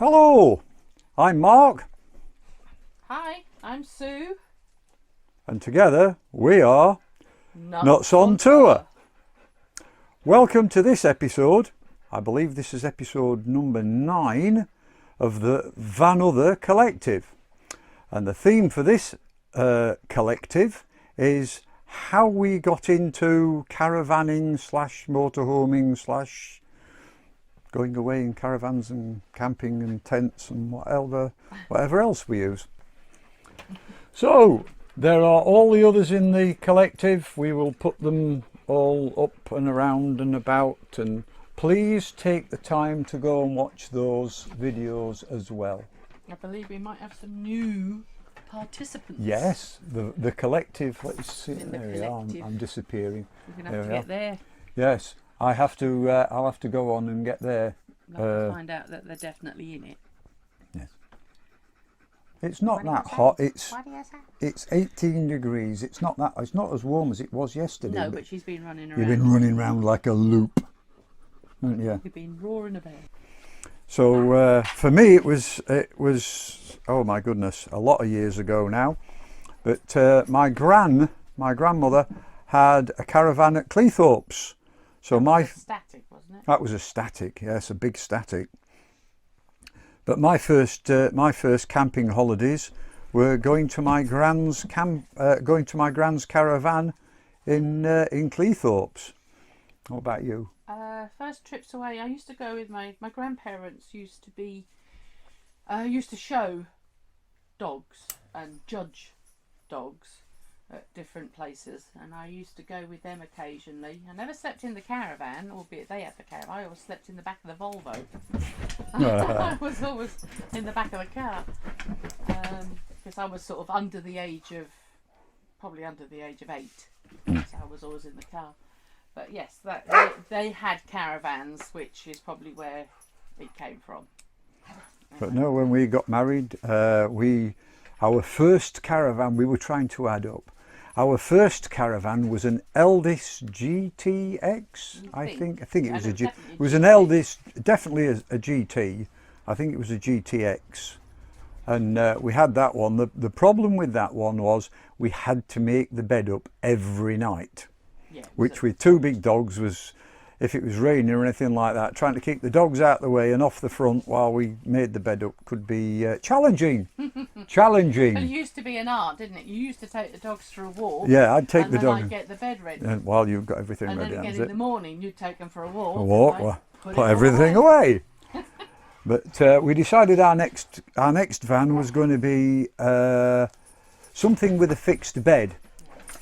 Hello, I'm Mark. Hi, I'm Sue. And together we are Nuts on Tour. Welcome to this episode. I believe this is episode number 9 of the Vanother collective. And the theme for this collective is how we got into caravanning / motorhoming / going away in caravans and camping and tents and whatever else we use. So there are all the others in the collective. We will put them all up and around and about, and please take the time to go and watch those videos as well. I believe we might have some new participants. Yes, the collective. Let's see. In the There we are. collective. I'm disappearing. We're going to have to get there. Yes, I have to. I'll have to go on and get there. I'll find out that they're definitely in it. Yes. It's not that hot. It's 18 degrees. It's not as warm as it was yesterday. No, but she's been running around. You've been running around like a loop, haven't you? You've been roaring about. So for me, it was oh my goodness, a lot of years ago now. But my grandmother had a caravan at Cleethorpes. So That was a static, wasn't it? that was a static, yes, a big static. But my first camping holidays were going to my grand's caravan in Cleethorpes. What about you? First trips away, I used to go with my grandparents. Used to show dogs and judge dogs at different places, and I used to go with them occasionally. I never slept in the caravan, albeit they had the caravan. I always slept in the back of the Volvo. I was always in the back of the car because I was sort of under the age of 8, so I was always in the car. But yes, they had caravans, which is probably where it came from. But no, when we got married, our first caravan, we were trying to add up. Our first caravan was an Eldis GTX, I think it was it was an Eldis, definitely a GT. I think it was a GTX, and we had that one. The problem with that one was we had to make the bed up every night, which with 2 big dogs was, if it was raining or anything like that, trying to keep the dogs out of the way and off the front while we made the bed up could be challenging. Challenging. But it used to be an art, didn't it? You used to take the dogs for a walk. Yeah, I'd take and the then dog. I'd get the bed ready. And while you've got everything And ready, then again that's in it. the morning, you'd take them for a walk. A walk, and put everything away. But we decided our next van was going to be something with a fixed bed.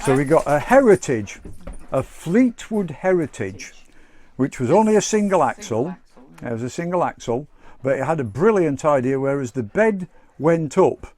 So we got a Heritage, a Fleetwood Heritage, which was only a single axle. It was a single axle, but it had a brilliant idea. Whereas the bed went up,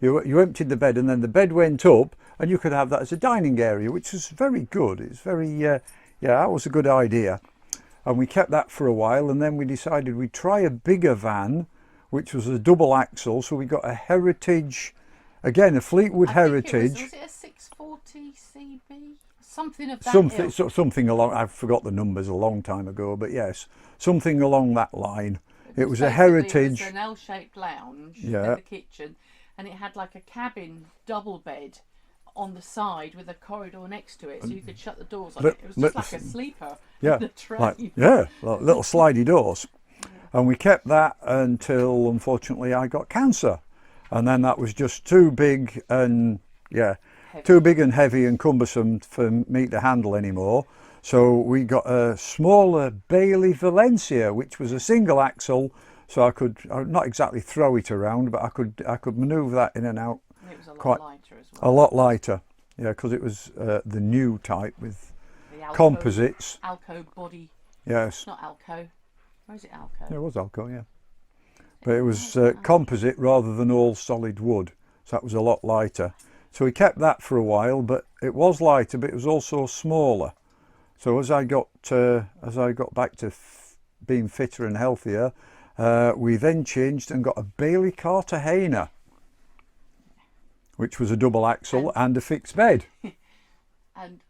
you emptied the bed, and then the bed went up, and you could have that as a dining area, which was very good. It's very that was a good idea, and we kept that for a while. And then we decided we'd try a bigger van, which was a double axle. So we got a Heritage, again a Fleetwood Heritage. Was it a 640 CB? Something of that something along, I forgot the numbers a long time ago, but yes, something along that line. It was a Heritage. It was an L-shaped lounge in the kitchen, and it had like a cabin double bed on the side with a corridor next to it, so you could shut the doors on it. It was just like a sleeper in the train. Like little slidey doors. And we kept that until, unfortunately, I got cancer, and then that was just too big and too big and heavy and cumbersome for me to handle anymore. So we got a smaller Bailey Valencia, which was a single axle, so I could not exactly throw it around, but I could manoeuvre that in and out. It was a lot lighter as well. A lot lighter, yeah, because it was the new type with composites. Alco body. Yes. Not Alco. Or is it Alco? Yeah, it was Alco, yeah. But it was composite rather than all solid wood, so that was a lot lighter. So we kept that for a while, but it was lighter, but it was also smaller. So as I got back to being fitter and healthier, we then changed and got a Bailey Cartagena, which was a double axle and a fixed bed. And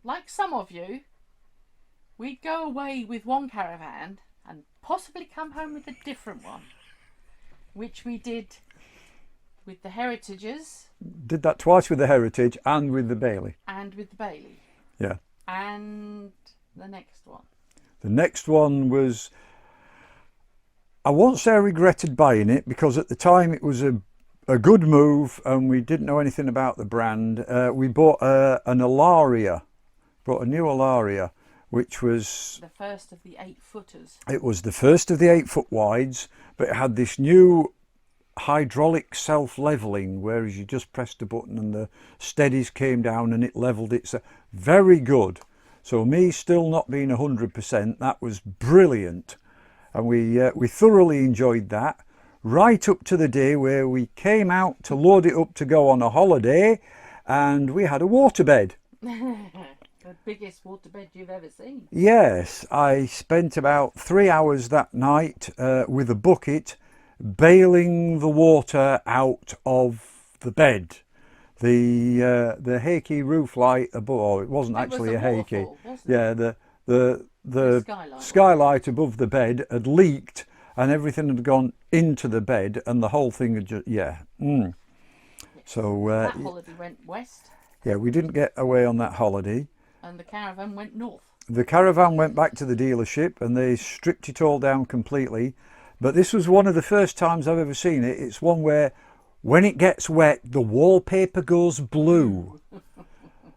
like some of you, we'd go away with one caravan and possibly come home with a different one. which we did with the Heritages. Did that twice with the Heritage and with the Bailey. And with the Bailey. Yeah. And the next one. The next one was, I won't say I regretted buying it, because at the time it was a good move and we didn't know anything about the brand. We bought an Alaria, bought a new Alaria, which was the first of the 8-footers. It was the first of the 8-foot wides, but it had this new hydraulic self-leveling, whereas you just pressed a button and the steadies came down and it leveled it. So very good. So me still not being 100%, that was brilliant, and we thoroughly enjoyed that, right up to the day where we came out to load it up to go on a holiday, and we had a waterbed. The biggest waterbed you've ever seen. Yes, I spent about 3 hours that night with a bucket bailing the water out of the bed. The Hakey roof light above, oh, it wasn't actually a Hakey. Yeah, the skylight above the bed had leaked and everything had gone into the bed and the whole thing had just, yeah. Mm. So that holiday went west. Yeah, we didn't get away on that holiday. And the caravan went north. The caravan went back to the dealership and they stripped it all down completely. But this was one of the first times I've ever seen it. It's one where when it gets wet, the wallpaper goes blue.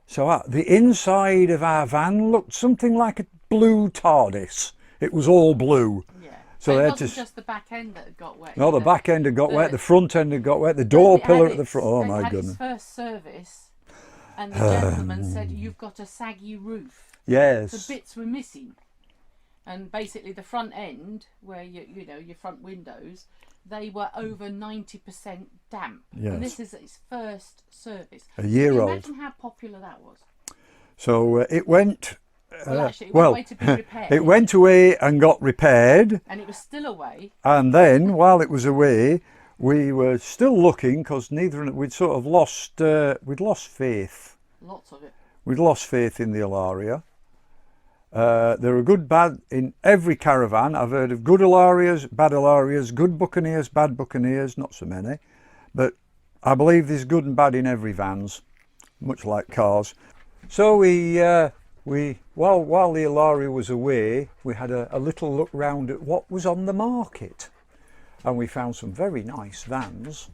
So the inside of our van looked something like a blue TARDIS. It was all blue. Yeah. So it wasn't just the back end that had got wet. No, the back end had got wet, the front end had got wet, the door pillar at the front. Oh my goodness. Its first service. And the gentleman said, "You've got a saggy roof." Yes. The bits were missing, and basically the front end, where you know your front windows, they were over 90% damp. Yes. And this is its first service. A year old. Imagine how popular that was. So it went. Well, actually, it went away to be repaired. It went away and got repaired. And it was still away. And then, while it was away, we were still looking, because we'd sort of lost, we'd lost faith. Lots of it. We'd lost faith in the Alaria. There are good, bad in every caravan. I've heard of good Alarias, bad Alarias, good Buccaneers, bad Buccaneers, not so many. But I believe there's good and bad in every vans, much like cars. So while the Alaria was away, we had a little look round at what was on the market. And we found some very nice vans.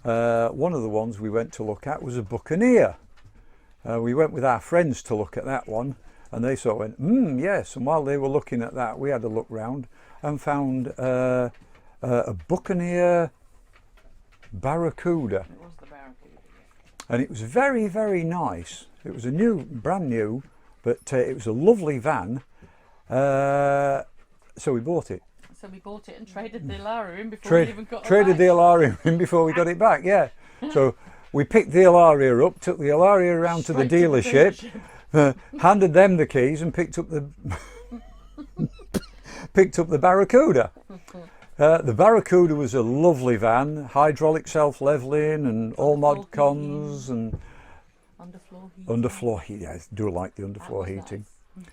One of the ones we went to look at was a Buccaneer. We went with our friends to look at that one, and they sort of went, yes. And while they were looking at that, we had a look round and found a Buccaneer Barracuda. It was the Barracuda. And it was very, very nice. It was brand new, but it was a lovely van. So we bought it. So we bought it and traded the Alaria in before we even got it Traded the Alaria in before we got it back, yeah. So we picked the Alaria up, took the Alaria around to the dealership, handed them the keys and picked up the Barracuda. The Barracuda was a lovely van, hydraulic self-leveling and all mod cons and underfloor heating. Underfloor heating. Yes, I do like the underfloor heating.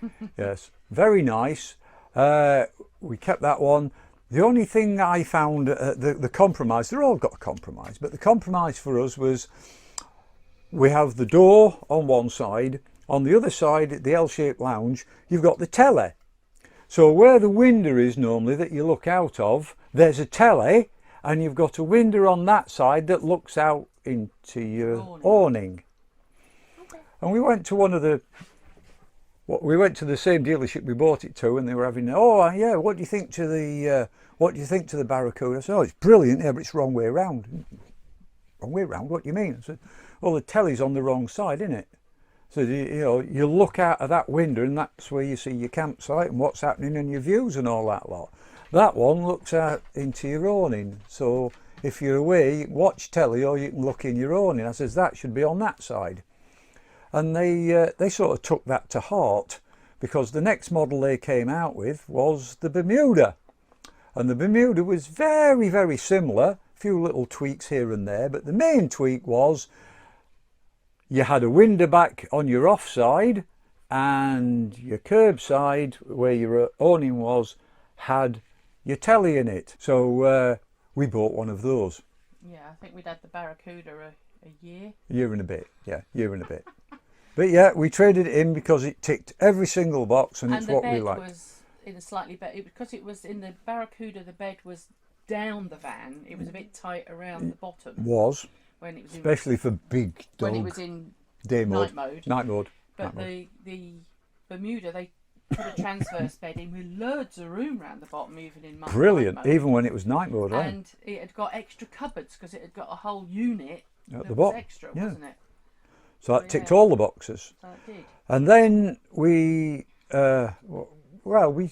Nice. Yes, very nice. We kept that one. The only thing I found, the compromise, they're all got a compromise, but the compromise for us was we have the door on one side, on the other side, the L-shaped lounge, you've got the telly. So where the window is normally that you look out of, there's a telly, and you've got a window on that side that looks out into your awning. Okay. And we went to we went to the same dealership we bought it to, and they were having, oh yeah, what do you think to the Barracuda? I said, oh, it's brilliant, yeah, but it's wrong way around. Wrong way around? What do you mean? I said, well, the telly's on the wrong side, isn't it? So you look out of that window, and that's where you see your campsite and what's happening and your views and all that lot. That one looks out into your awning. So if you're away, you can watch telly or you can look in your awning. I says that should be on that side. And they sort of took that to heart, because the next model they came out with was the Bermuda. And the Bermuda was very, very similar, a few little tweaks here and there, but the main tweak was you had a window back on your offside, and your curb side, where your awning was, had your telly in it. So we bought one of those. Yeah, I think we'd had the Barracuda a year. Year and a bit, yeah, year and a bit. But yeah, we traded it in because it ticked every single box, and it's what we liked. And the bed was in a slightly better, because it was in the Barracuda, the bed was down the van. It was a bit tight around the bottom. Was. When it was especially for big dog. When it was in day mode. night mode. Night mode. But night the Bermuda, they put a transverse bed in with loads of room around the bottom, even in brilliant, night mode. even when it was night mode, right? And it had got extra cupboards because it had got a whole unit at the bottom. Extra, yeah. wasn't it? So that ticked all the boxes. So it did. And then we, well, we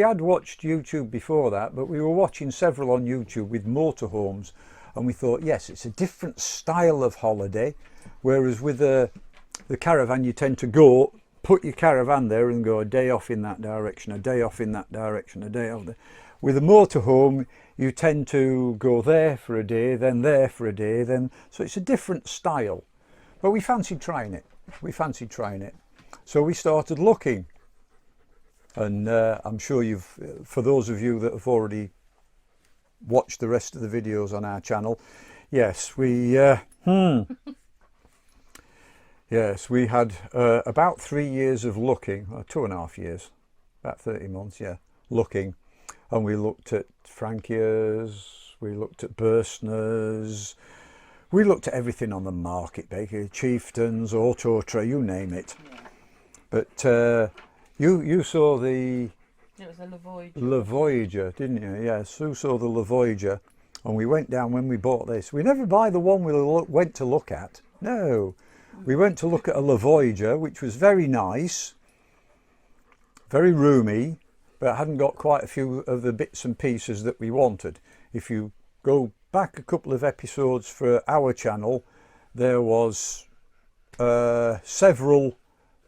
had watched YouTube before that, but we were watching several on YouTube with motorhomes, and we thought, yes, it's a different style of holiday, whereas with the caravan you tend to put your caravan there and go a day off in that direction, a day off in that direction, a day off there. With a motorhome, you tend to go there for a day, then there for a day, then, so it's a different style. But we fancied trying it. So we started looking. And I'm sure for those of you that have already watched the rest of the videos on our channel, yes, we had about 3 years of looking, or 2.5 years, about 30 months, yeah, looking. And we looked at Frankias, we looked at Burstners, we looked at everything on the market, basically, Chieftains, Auto Tray, you name it. Yeah. But you saw the... It was a La Voyager. La Voyager, didn't you? Yes, you saw the La Voyager. And we went down when we bought this. We never buy the one we went to look at. No. We went to look at a La Voyager, which was very nice, very roomy, but hadn't got quite a few of the bits and pieces that we wanted. If you go back a couple of episodes for our channel, there was several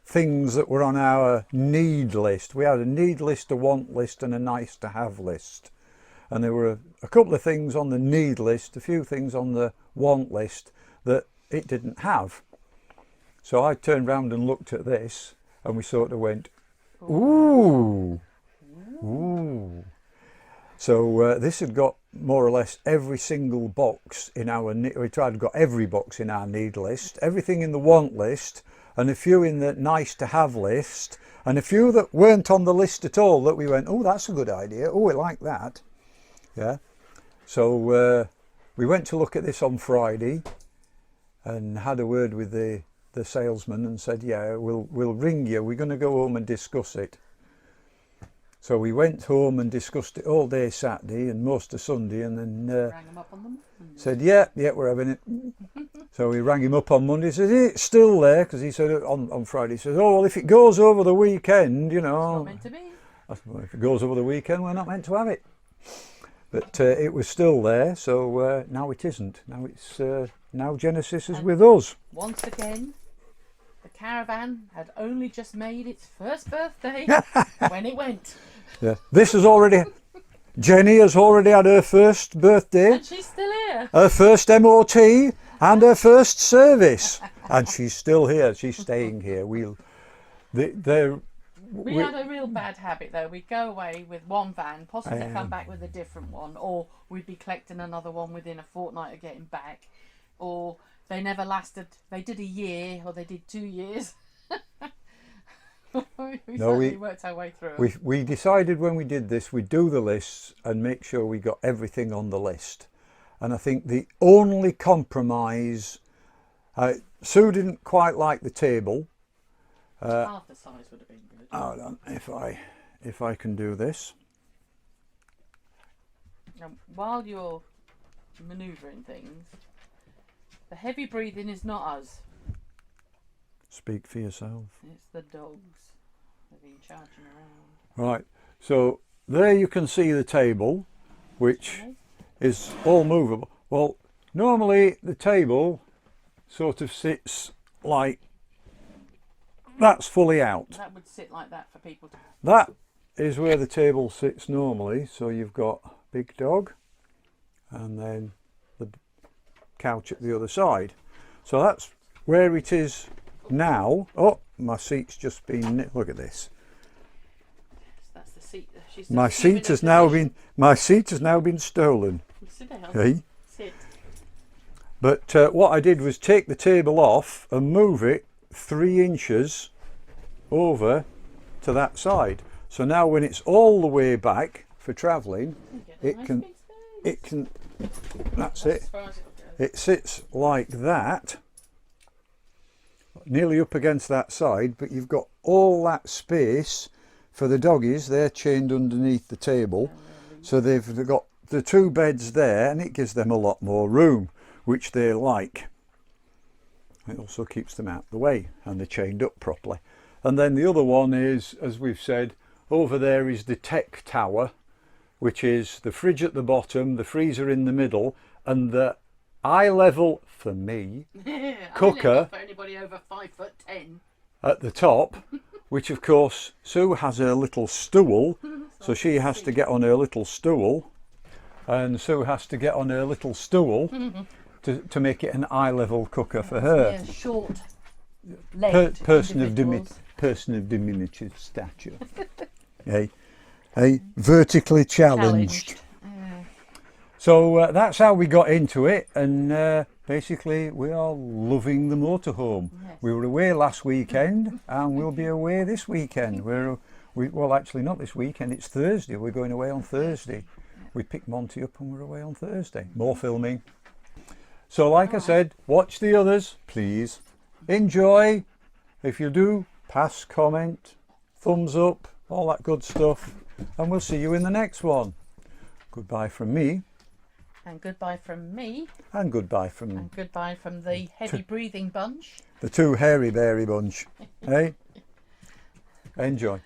things that were on our need list. We had a need list, a want list, and a nice to have list. And there were a couple of things on the need list, a few things on the want list that it didn't have. So I turned round and looked at this, and we sort of went, ooh, ooh. So this had got more or less every single box in our, we tried to got every box in our need list, everything in the want list, and a few in the nice to have list, and a few that weren't on the list at all that we went, oh, that's a good idea, oh, we like that. Yeah. So we went to look at this on Friday and had a word with the salesman and said, yeah, we'll ring you, we're going to go home and discuss it. So we went home and discussed it all day Saturday and most of Sunday, and then rang him up on them. Said, yeah, we're having it. So we rang him up on Monday, said, it's still there, because he said on Friday, he said, oh, well, if it goes over the weekend, you know. It's not meant to be. I said, well, if it goes over the weekend, we're not meant to have it. But it was still there, so now it isn't. Now it's now Genesis is with us. Once again, the caravan had only just made its first birthday when it went. Yeah, this has already. Jenny has already had her first birthday. And she's still here. Her first MOT and her first service, and she's still here. She's staying here. We had a real bad habit though. We'd go away with one van, possibly come back with a different one, or we'd be collecting another one within a fortnight of getting back, or they never lasted. They did a year, or they did 2 years. we worked our way through it. We decided when we did this, we'd do the lists and make sure we got everything on the list. And I think the only compromise, Sue didn't quite like the table. Half the size would have been good. Hold on, if I can do this. Now, while you're manoeuvring things, the heavy breathing is not us. Speak for yourself. It's the dogs. They've been charging around. Right, so there you can see the table, which is all movable. Well, normally the table sort of sits like that's fully out. That would sit like that for people to... That is where the table sits normally. So you've got big dog and then the couch at the other side. So that's where it is now. Oh, my seat's just been... Look at this. That's the seat. She's My assuming seat has a now position. been stolen. Sit down. Hey? Sit. But what I did was take the table off and move it 3 inches over to that side. So now when it's all the way back for travelling, it can, that's it. As far as it'll go. It sits like that, nearly up against that side, but you've got all that space for the doggies. They're chained underneath the table, so they've got the 2 beds there, and it gives them a lot more room, which they like. It also keeps them out of the way, and they're chained up properly. And then the other one is, as we've said, over there is the tech tower, which is the fridge at the bottom, the freezer in the middle, and the eye level, for me, cooker for anybody over 5'10". at the top, which of course Sue has her little stool, so she has to get on her little stool, and Sue has to get on her little stool to make it an eye level cooker for her. Yeah, short legged Person of diminutive stature. Hey, vertically challenged. So that's how we got into it, and basically we are loving the motorhome. Yes. We were away last weekend, and we'll be away this weekend. Well, actually not this weekend, it's Thursday. We're going away on Thursday. We picked Monty up and we're away on Thursday. More filming. So like I said, watch the others, please. Enjoy. If you do, pass, comment, thumbs up, all that good stuff. And we'll see you in the next one. Goodbye from me. And goodbye from me. And goodbye from And goodbye from the heavy breathing bunch. the 2 hairy beary bunch. Hey? Enjoy.